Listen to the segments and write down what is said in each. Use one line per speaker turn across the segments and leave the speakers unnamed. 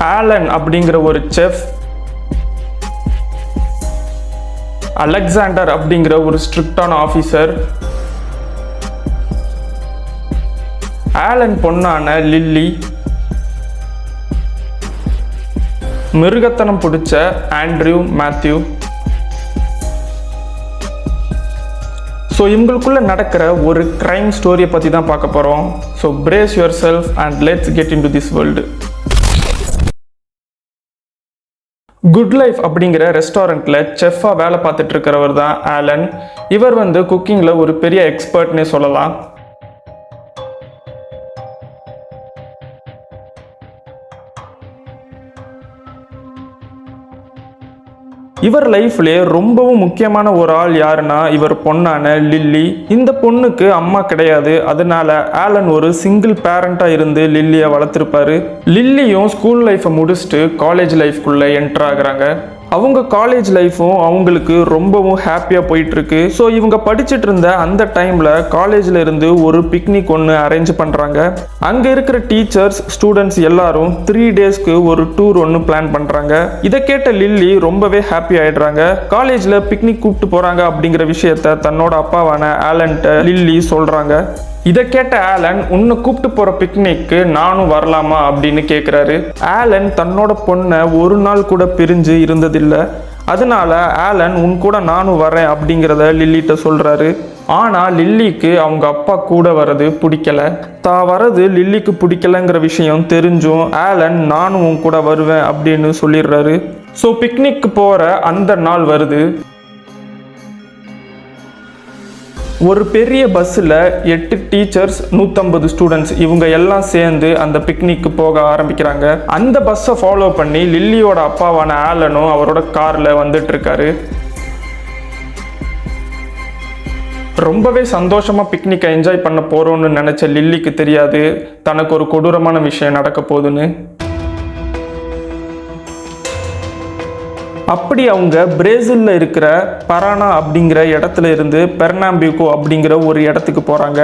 Alan அப்படிங்கிற ஒரு chef, Alexander அப்படிங்கிற ஒரு ஸ்ட்ரிக்டான ஆஃபீஸர், ஆலன் பொண்ணான லில்லி, மிருகத்தனம் பிடிச்ச ஆண்ட்ரியூ மேத்யூ. ஸோ இவங்களுக்குள்ள நடக்கிற ஒரு கிரைம் ஸ்டோரியை பற்றி தான் பார்க்க போகிறோம். So brace yourself and let's get into this world. Good life அப்படிங்கிற ரெஸ்டாரண்ட்டில் செஃப்பாக வேலை பார்த்துட்டு இருக்கிறவர் தான் ஆலன். இவர் குக்கிங்கில் ஒரு பெரிய எக்ஸ்பர்ட்னே சொல்லலாம். இவர் லைஃப்லேயே ரொம்பவும் முக்கியமான ஒரு ஆள் யாருன்னா இவர் பொண்ணான லில்லி. இந்த பொண்ணுக்கு அம்மா கிடையாது, அதனால ஆலன் ஒரு சிங்கிள் பேரண்டாக இருந்து லில்லியை வளர்த்துருப்பாரு. லில்லியும் ஸ்கூல் லைஃப்பை முடிச்சுட்டு காலேஜ் லைஃப்குள்ளே என்டர் ஆகுறாங்க. அவங்க காலேஜ் லைஃப்பும் அவங்களுக்கு ரொம்பவும் ஹாப்பியாக போயிட்டுருக்கு. ஸோ இவங்க படிச்சுட்டு இருந்த அந்த டைமில் காலேஜில் இருந்து ஒரு பிக்னிக் ஒன்று அரேஞ்ச் பண்ணுறாங்க. அங்கே இருக்கிற டீச்சர்ஸ், ஸ்டூடெண்ட்ஸ் எல்லாரும் 3 டேஸ்க்கு ஒரு டூர் ஒன்று பிளான் பண்ணுறாங்க. இதை கேட்ட லில்லி ரொம்பவே ஹாப்பி ஆகிடுறாங்க. காலேஜில் பிக்னிக் கூப்பிட்டு போகிறாங்க அப்படிங்கிற விஷயத்த தன்னோட அப்பாவான ஆலன்ட்ட லில்லி சொல்கிறாங்க. இதை கேட்ட ஆலன், உன்னை கூப்பிட்டு போகிற பிக்னிக்கு நானும் வரலாமா அப்படின்னு கேட்குறாரு. ஆலன் தன்னோட பொண்ணை ஒரு நாள் கூட பிரிஞ்சு இருந்ததில்லை. அதனால ஆலன் உன் கூட நானும் வரேன் அப்படிங்கிறத லில்லிட்ட சொல்கிறாரு. ஆனால் லில்லிக்கு அவங்க அப்பா கூட வர்றது பிடிக்கல. தான் வர்றது லில்லிக்கு பிடிக்கலங்கிற விஷயம் தெரிஞ்சும் ஆலன் நானும் உன் கூட வருவேன் அப்படின்னு சொல்லிடுறாரு. ஸோ பிக்னிக்கு போகிற அந்த நாள் வருது. ஒரு பெரிய பஸ்ஸில் 8 டீச்சர்ஸ், 150 ஸ்டூடெண்ட்ஸ் இவங்க எல்லாம் சேர்ந்து அந்த பிக்னிக்கு போக ஆரம்பிக்கிறாங்க. அந்த பஸ்ஸை ஃபாலோ பண்ணி லில்லியோட அப்பாவான ஆலனும் அவரோட காரில் வந்துட்டு இருக்காரு. ரொம்பவே சந்தோஷமாக பிக்னிக்கை என்ஜாய் பண்ண போகிறோன்னு நினச்ச லில்லிக்கு தெரியாது தனக்கு ஒரு கொடூரமான விஷயம் நடக்க போகுதுன்னு. அப்படி அவங்க பிரேசிலில் இருக்கிற பரானா அப்படிங்கிற இடத்துல இருந்து பெர்னாம்பிகோ அப்படிங்கிற ஒரு இடத்துக்கு போகிறாங்க.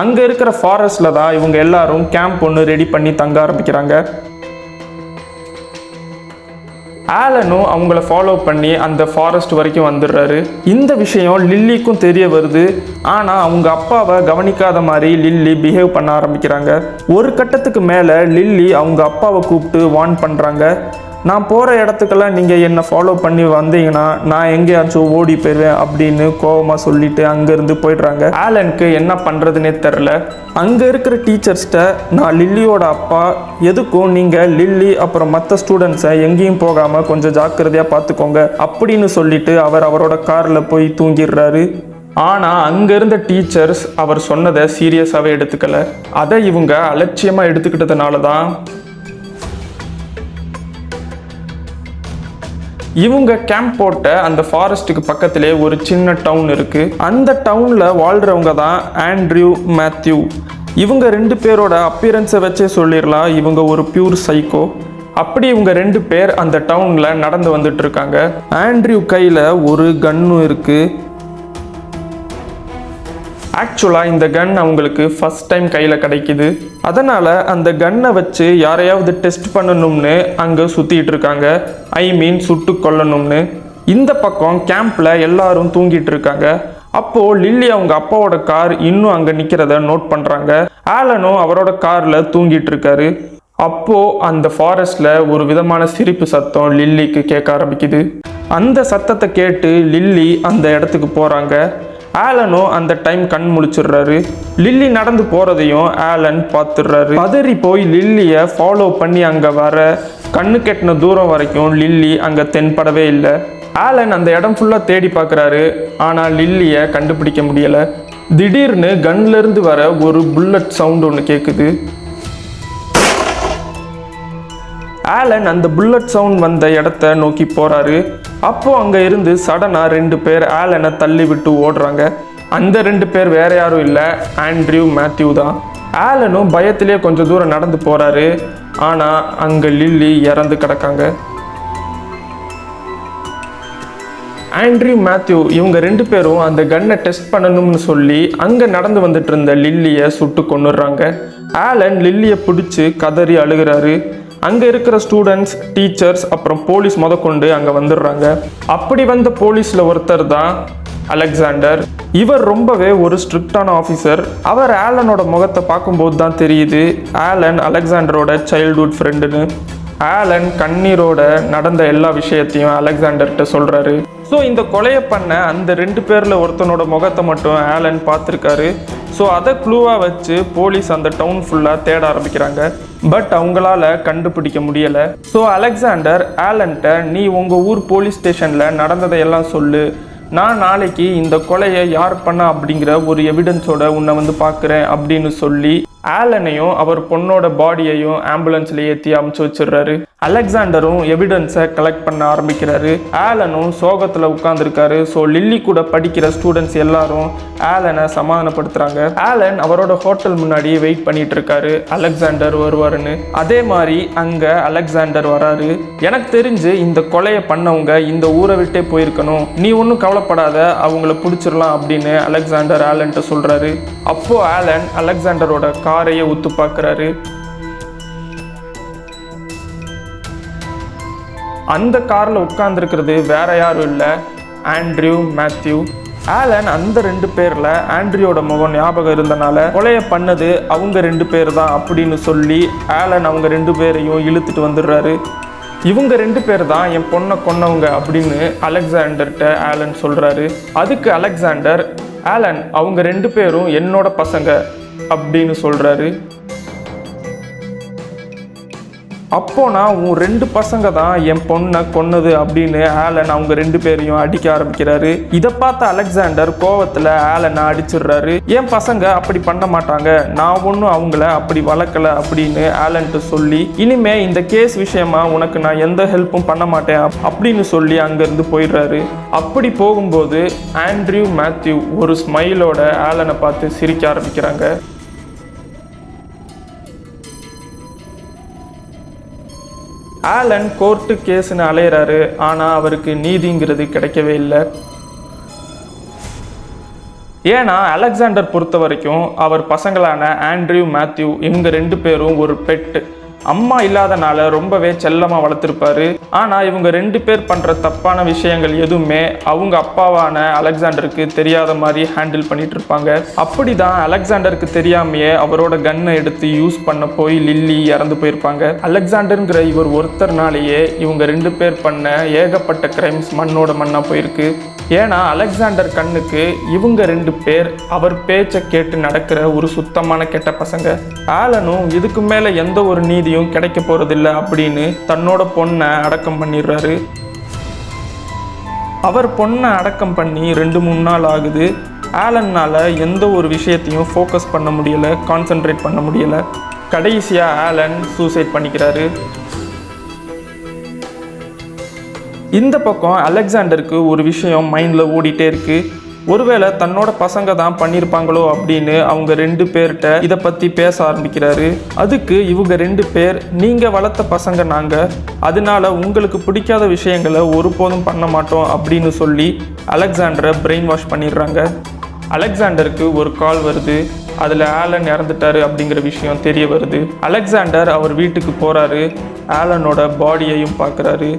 அங்கே இருக்கிற ஃபாரஸ்டில் தான் இவங்க எல்லாரும் கேம்ப் ஒன்று ரெடி பண்ணி தங்க ஆரம்பிக்கிறாங்க. ஆலனும் அவங்கள ஃபாலோ பண்ணி அந்த ஃபாரஸ்ட் வரைக்கும் வந்துடுறாரு. இந்த விஷயம் லில்லிக்கும் தெரிய வருது. ஆனால் அவங்க அப்பாவை கவனிக்காத மாதிரி லில்லி பிஹேவ் பண்ண ஆரம்பிக்கிறாங்க. ஒரு கட்டத்துக்கு மேலே லில்லி அவங்க அப்பாவை கூப்பிட்டு வார்ன் பண்ணுறாங்க. நான் போகிற இடத்துக்கெல்லாம் நீங்கள் என்னை ஃபாலோ பண்ணி வந்தீங்கன்னா நான் எங்கேயாச்சும் ஓடி போயிடுவேன் அப்படின்னு கோபமாக சொல்லிட்டு அங்கேருந்து போயிடுறாங்க. ஆலனுக்கு என்ன பண்ணுறதுனே தெரில. அங்கே இருக்கிற டீச்சர்ஸ்கிட்ட, நான் லில்லியோட அப்பா, எதுக்கும் நீங்கள் லில்லி அப்புறம் மற்ற ஸ்டூடெண்ட்ஸை எங்கேயும் போகாமல் கொஞ்சம் ஜாக்கிரதையாக பார்த்துக்கோங்க அப்படின்னு சொல்லிட்டு அவர் அவரோட காரில் போய் தூங்கிடுறாரு. ஆனால் அங்கே இருந்த டீச்சர்ஸ் அவர் சொன்னதை சீரியஸாகவே எடுத்துக்கல. அதை இவங்க அலட்சியமாக எடுத்துக்கிட்டதுனால தான் இவங்க கேம்ப் போட்ட அந்த ஃபாரஸ்ட்டுக்கு பக்கத்திலே ஒரு சின்ன டவுன் இருக்குது. அந்த டவுனில் வாழ்கிறவங்க தான் ஆண்ட்ரியூ மேத்யூ. இவங்க 2 பேரோட அப்பியரன்ஸை வச்சே சொல்லிடலாம் இவங்க ஒரு பியூர் சைக்கோ. அப்படி இவங்க 2 பேர் அந்த டவுனில் நடந்து வந்துட்டு இருக்காங்க. ஆண்ட்ரியூ கையில் ஒரு கன்னும் இருக்குது. ஆக்சுவலாக இந்த கன் அவங்களுக்கு ஃபஸ்ட் டைம் கையில் கிடைக்கிது. அதனால் அந்த கன்னை வச்சு யாரையாவது டெஸ்ட் பண்ணணும்னு அங்கே சுற்றிட்டு இருக்காங்க. சுட்டு கொல்லணும்னு. இந்த பக்கம் கேம்பில் எல்லாரும் தூங்கிட்டு இருக்காங்க. அப்போது லில்லி அவங்க அப்பாவோட கார் இன்னும் அங்கே நிற்கிறத நோட் பண்ணுறாங்க. ஆலனும் அவரோட காரில் தூங்கிட்டு இருக்காரு. அப்போது அந்த ஃபாரஸ்டில் ஒரு விதமான சிரிப்பு சத்தம் லில்லிக்கு கேட்க ஆரம்பிக்குது. அந்த சத்தத்தை கேட்டு லில்லி அந்த இடத்துக்கு போகிறாங்க. ஆலனும் அந்த டைம் கண் முழிச்சிடுறாரு. லில்லி நடந்து போகிறதையும் ஆலன் பார்த்துடுறாரு. பதறி போய் லில்லியை ஃபாலோ பண்ணி அங்கே வர கண்ணு கெட்டின தூரம் வரைக்கும் லில்லி அங்கே தென்படவே இல்லை. ஆலன் அந்த இடம் ஃபுல்லாக தேடி பார்க்குறாரு. ஆனால் லில்லியை கண்டுபிடிக்க முடியலை. திடீர்னு கன்லேருந்து வர ஒரு புல்லட் சவுண்ட் ஒன்று கேட்குது. ஆலன் அந்த புல்லட் சவுண்ட் வந்த இடத்த நோக்கி போகிறாரு. அப்போது அங்கே இருந்து சடனாக 2 பேர் ஆலனை தள்ளி விட்டு ஓடுறாங்க. அந்த 2 பேர் வேற யாரும் இல்லை, ஆண்ட்ரியூ மேத்யூ தான். ஆலனும் பயத்திலே கொஞ்சம் தூரம் நடந்து போகிறாரு. ஆனால் அங்கே லில்லி இறந்து கிடக்காங்க. ஆண்ட்ரியூ மேத்யூ இவங்க 2 பேரும் அந்த கன்னை டெஸ்ட் பண்ணணும்னு சொல்லி அங்கே நடந்து வந்துட்டு இருந்த லில்லியை சுட்டு கொன்னுடுறாங்க. ஆலன் லில்லியை பிடிச்சி கதறி அழுகிறாரு. அங்கே இருக்கிற ஸ்டூடெண்ட்ஸ், டீச்சர்ஸ், அப்புறம் போலீஸ் முதற்கொண்டு அங்கே வந்துடுறாங்க. அப்படி வந்த போலீஸில் ஒருத்தர் தான் அலெக்சாண்டர். இவர் ரொம்பவே ஒரு ஸ்ட்ரிக்டான ஆஃபீஸர். அவர் ஆலனோட முகத்தை பார்க்கும்போது தான் தெரியுது ஆலன் அலெக்சாண்டரோட சைல்ட்ஹுட் ஃப்ரெண்டுன்னு. ஆலன் கண்ணீரோட நடந்த எல்லா விஷயத்தையும் அலெக்சாண்டர்கிட்ட சொல்கிறாரு. ஸோ இந்த கொலையை பண்ண அந்த 2 பேரில் ஒருத்தனோட முகத்தை மட்டும் ஆலன் பார்த்துருக்காரு. ஸோ அதை க்ளூவாக வச்சு போலீஸ் அந்த டவுன் ஃபுல்லாக தேட ஆரம்பிக்கிறாங்க. பட் அவங்களால கண்டுபிடிக்க முடியலை. ஸோ அலெக்சாண்டர் ஆலன்ட்ட, நீ உங்கள் ஊர் போலீஸ் ஸ்டேஷனில் நடந்ததையெல்லாம் சொல்லு, நான் நாளைக்கு இந்த கொலையை யார் பண்ணா அப்படிங்கிற ஒரு எவிடன்ஸோட உன்னை வந்து பார்க்குறேன் அப்படின்னு சொல்லி ஆலனையும் அவர் பொண்ணோட பாடியையும் ஆம்புலன்ஸில் ஏற்றி அமுச்சு வச்சிடுறாரு. அலெக்சாண்டரும் எவிடன்ஸை கலெக்ட் பண்ண ஆரம்பிக்கிறாரு. ஆலனும் சோகத்தில் உட்காந்துருக்காரு. ஸோ லில்லி கூட படிக்கிற ஸ்டூடெண்ட்ஸ் எல்லாரும் ஆலனை சமாதானப்படுத்துகிறாங்க. ஆலன் அவரோட ஹோட்டல் முன்னாடி வெயிட் பண்ணிட்டு இருக்காரு அலெக்சாண்டர் வருவாருன்னு. அதே மாதிரி அங்கே அலெக்சாண்டர் வராரு. எனக்கு தெரிஞ்சு இந்த கொலையை பண்ணவங்க இந்த ஊரை விட்டே போயிருக்கணும், நீ ஒன்றும் கவலைப்படாத, அவங்கள பிடிச்சிடலாம் அப்படின்னு அலெக்சாண்டர் ஆலன்ட்ட சொல்கிறாரு. அப்போ ஆலன் அலெக்சாண்டரோட காரையை உத்து பார்க்குறாரு. அந்த காரில் உட்கார்ந்துருக்கிறது வேற யாரும் இல்லை, ஆண்ட்ரியூ மேத்யூ. ஆலன் அந்த 2 பேரில் ஆண்ட்ரியோட முகம் ஞாபகம் இருந்தனால கொலையை பண்ணது அவங்க 2 பேர் தான் அப்படின்னு சொல்லி ஆலன் அவங்க 2 பேரையும் இழுத்துட்டு வந்துடுறாரு. இவங்க 2 பேர் தான் என் பொண்ணை கொன்னவங்க அப்படின்னு அலெக்சாண்டர்கிட்ட ஆலன் சொல்கிறாரு. அதுக்கு அலெக்சாண்டர், ஆலன் அவங்க 2 பேரும் என்னோட பசங்க அப்படின்னு சொல்கிறாரு. அப்போ நான் உன் 2 பசங்க தான் என் பொண்ணை கொன்னது அப்படின்னு ஆலன் அவங்க 2 பேரையும் அடிக்க ஆரம்பிக்கிறாரு. இதை பார்த்த அலெக்சாண்டர் கோவத்தில் ஆலனை அடிச்சிடுறாரு. என் பசங்க அப்படி பண்ண மாட்டாங்க, நான் ஒன்றும் அவங்கள அப்படி வளர்க்கல அப்படின்னு ஆலன்ட்டு சொல்லி, இனிமே இந்த கேஸ் விஷயமா உனக்கு நான் எந்த ஹெல்ப்பும் பண்ண மாட்டேன் அப்படின்னு சொல்லி அங்கேருந்து போயிடுறாரு. அப்படி போகும்போது ஆண்ட்ரியூ மேத்யூ ஒரு ஸ்மைலோட ஆலனை பார்த்து சிரிக்க ஆரம்பிக்கிறாங்க. ஆலன் கோர்ட்டு கேஸ்ன்னு அலையிறாரு. ஆனால் அவருக்கு நீதிங்கிறது கிடைக்கவே இல்லை. ஏன்னா அலெக்சாண்டர் பொறுத்த வரைக்கும் அவர் பசங்களான ஆண்ட்ரியூ மேத்யூ இவங்க 2 பேரும் ஒரு பெட்டு. அம்மா இல்லாதனால ரொம்பவே செல்லமாக வளர்த்துருப்பாரு. ஆனால் இவங்க 2 பேர் பண்ணுற தப்பான விஷயங்கள் எதுவுமே அவங்க அப்பாவான அலெக்சாண்டருக்கு தெரியாத மாதிரி ஹேண்டில் பண்ணிட்டு இருப்பாங்க. அப்படி தான் அலெக்சாண்டருக்கு தெரியாமையே அவரோட கன்னை எடுத்து யூஸ் பண்ண போய் லில்லி இறந்து போயிருப்பாங்க. அலெக்சாண்டருங்கிற இவர் ஒருத்தர்னாலேயே இவங்க 2 பேர் பண்ண ஏகப்பட்ட கிரைம்ஸ் மண்ணோட மண்ணாக போயிருக்கு. ஏன்னா அலெக்சாண்டர் கண்ணுக்கு இவங்க 2 பேர் அவர் பேச்சை கேட்டு நடக்கிற ஒரு சுத்தமான கெட்ட பசங்க. ஆலனும் இதுக்கு மேலே எந்த ஒரு நீதியும் கிடைக்க போறதில்லை அப்படின்னு தன்னோட பொண்ணை அடக்கம் பண்ணிடுறாரு. அவர் பொண்ணை அடக்கம் பண்ணி 2-3 நாள் ஆகுது. ஆலனால் எந்த ஒரு விஷயத்தையும் ஃபோக்கஸ் பண்ண முடியலை, கான்சென்ட்ரேட் பண்ண முடியலை. கடைசியாக ஆலன் சூசைட் பண்ணிக்கிறாரு. இந்த பக்கம் அலெக்சாண்டருக்கு ஒரு விஷயம் மைண்டில் ஓடிட்டே இருக்கு. ஒருவேளை தன்னோட பசங்க தான் பண்ணியிருப்பாங்களோ அப்படின்னு அவங்க 2 பேர்கிட்ட இதை பற்றி பேச ஆரம்பிக்கிறாரு. அதுக்கு இவங்க 2 பேர், நீங்கள் வளர்த்த பசங்க நாங்கள், அதனால உங்களுக்கு பிடிக்காத விஷயங்களை ஒருபோதும் பண்ண மாட்டோம் அப்படின்னு சொல்லி அலெக்சாண்டரை பிரெயின் வாஷ் பண்ணிடுறாங்க. அலெக்சாண்டருக்கு ஒரு கால் வருது. அதில் ஆலன் இறந்துட்டாரு அப்படிங்கிற விஷயம் தெரிய வருது. அலெக்சாண்டர் அவர் வீட்டுக்கு போகிறாரு. ஆலனோட பாடியையும் பார்க்குறாரு.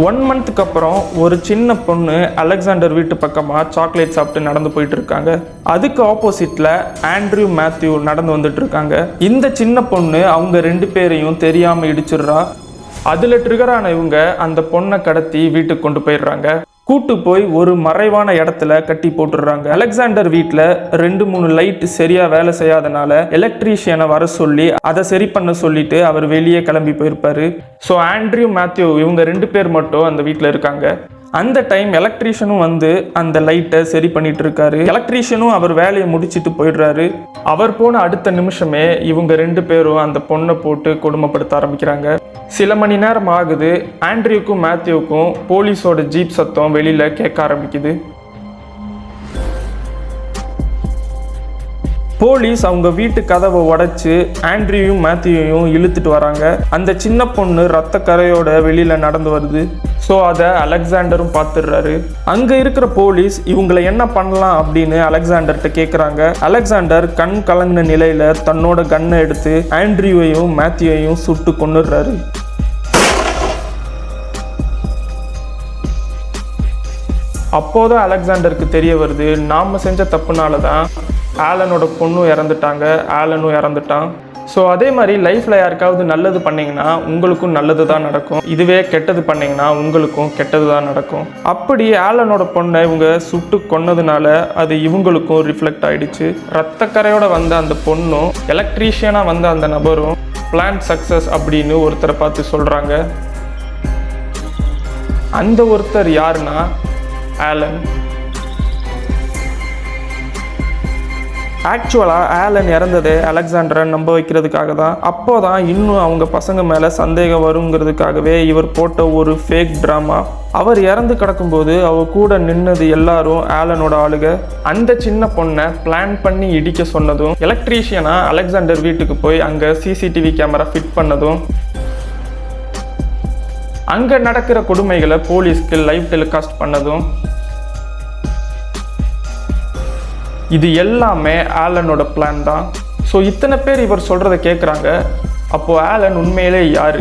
1 மந்த்துக்கு அப்புறம் ஒரு சின்ன பொண்ணு அலெக்சாண்டர் வீட்டு பக்கமாக சாக்லேட் சாப்பிட்டு நடந்து போயிட்டு இருக்காங்க. அதுக்கு ஆப்போசிட்டில் ஆண்ட்ரியூ மேத்யூ நடந்து வந்துட்டு இருக்காங்க. இந்த சின்ன பொண்ணு அவங்க 2 பேரையும் தெரியாமல் இடிச்சிடுறா. அதில் ட்ரிகரான இவங்க அந்த பொண்ணை கடத்தி வீட்டுக்கு கொண்டு போயிடுறாங்க. கூட்டு போய் ஒரு மறைவான இடத்துல கட்டி போட்டுடுறாங்க. அலெக்சாண்டர் வீட்டில் 2-3 லைட் சரியாக வேலை செய்யாதனால எலக்ட்ரீஷியனை வர சொல்லி அதை சரி பண்ண சொல்லிட்டு அவர் வெளியே கிளம்பி போயிருப்பாரு. ஸோ ஆண்ட்ரியூ மேத்யூ இவங்க 2 பேர் மட்டும் அந்த வீட்டில் இருக்காங்க. அந்த டைம் எலக்ட்ரீஷியனும் வந்து அந்த லைட்டை சரி பண்ணிட்டு இருக்காரு. எலக்ட்ரீஷியனும் அவர் வேலையை முடிச்சுட்டு போயிடுறாரு. அவர் போன அடுத்த நிமிஷமே இவங்க 2 பேரும் அந்த பொண்ணை போட்டு கொடுமைப்படுத்த ஆரம்பிக்கிறாங்க. சில மணி நேரம் ஆகுது. ஆண்ட்ரியூக்கும் மேத்யூக்கும் போலீஸோட ஜீப் சத்தம் வெளியில கேட்க ஆரம்பிக்குது. போலீஸ் அவங்க வீட்டு கதவை உடைச்சு ஆண்ட்ரியூயும் மேத்யூவையும் இழுத்துட்டு வராங்க. அந்த சின்ன பொண்ணு ரத்த கரையோட வெளியில நடந்து வருது. ஸோ அதை அலெக்சாண்டரும் பார்த்துடுறாரு. அங்கே இருக்கிற போலீஸ் இவங்களை என்ன பண்ணலாம் அப்படின்னு அலெக்சாண்டர்கிட்ட கேட்குறாங்க. அலெக்சாண்டர் கண் கலங்கின நிலையில் தன்னோட கன்னை எடுத்து ஆண்ட்ரியூவையும் மேத்யூவையும் சுட்டு கொன்னுடுறாரு. அப்போதான் அலெக்சாண்டருக்கு தெரிய வருது, நாம் செஞ்ச தப்புனால தான் ஆலனோட பொண்ணும் இறந்துட்டாங்க, ஆலனும் இறந்துட்டான். ஸோ அதே மாதிரி லைஃப்பில் யாருக்காவது நல்லது பண்ணிங்கன்னா உங்களுக்கும் நல்லது தான் நடக்கும், இதுவே கெட்டது பண்ணிங்கன்னா உங்களுக்கும் கெட்டது தான் நடக்கும். அப்படி ஆலனோட பொண்ணை இவங்க சுட்டு கொன்னதுனால அது இவங்களுக்கும் ரிஃப்ளெக்ட் ஆகிடுச்சு. ரத்தக்கரையோட வந்த அந்த பொண்ணும் எலக்ட்ரீஷியனாக வந்த அந்த நபரும் பிளான் சக்ஸஸ் அப்படின்னு ஒருத்தரை பார்த்து சொல்கிறாங்க. அந்த ஒருத்தர் யாருன்னா ஆலன். ஆக்சுவலாக ஆலன் இறந்ததே அலெக்சாண்டரை நம்ப வைக்கிறதுக்காக தான். அப்போ தான் இன்னும் அவங்க பசங்க மேலே சந்தேகம் வருங்கிறதுக்காகவே இவர் போட்ட ஒரு ஃபேக் ட்ராமா. அவர் இறந்து கிடக்கும்போது அவர் கூட நின்னது எல்லாரும் ஆலனோட ஆளுக. அந்த சின்ன பொண்ணை பிளான் பண்ணி இடிக்க சொன்னதும், எலக்ட்ரீஷியனாக அலெக்சாண்டர் வீட்டுக்கு போய் அங்கே சிசிடிவி கேமரா ஃபிட் பண்ணதும், அங்கே நடக்கிற கொடுமைகளை போலீஸ்க்கு லைவ் டெலிகாஸ்ட் பண்ணதும், இது எல்லாமே ஆலனோட பிளான் தான். ஸோ இத்தனை பேர் இவர் சொல்கிறத கேட்குறாங்க. அப்போது ஆலன் உண்மையிலே யார்?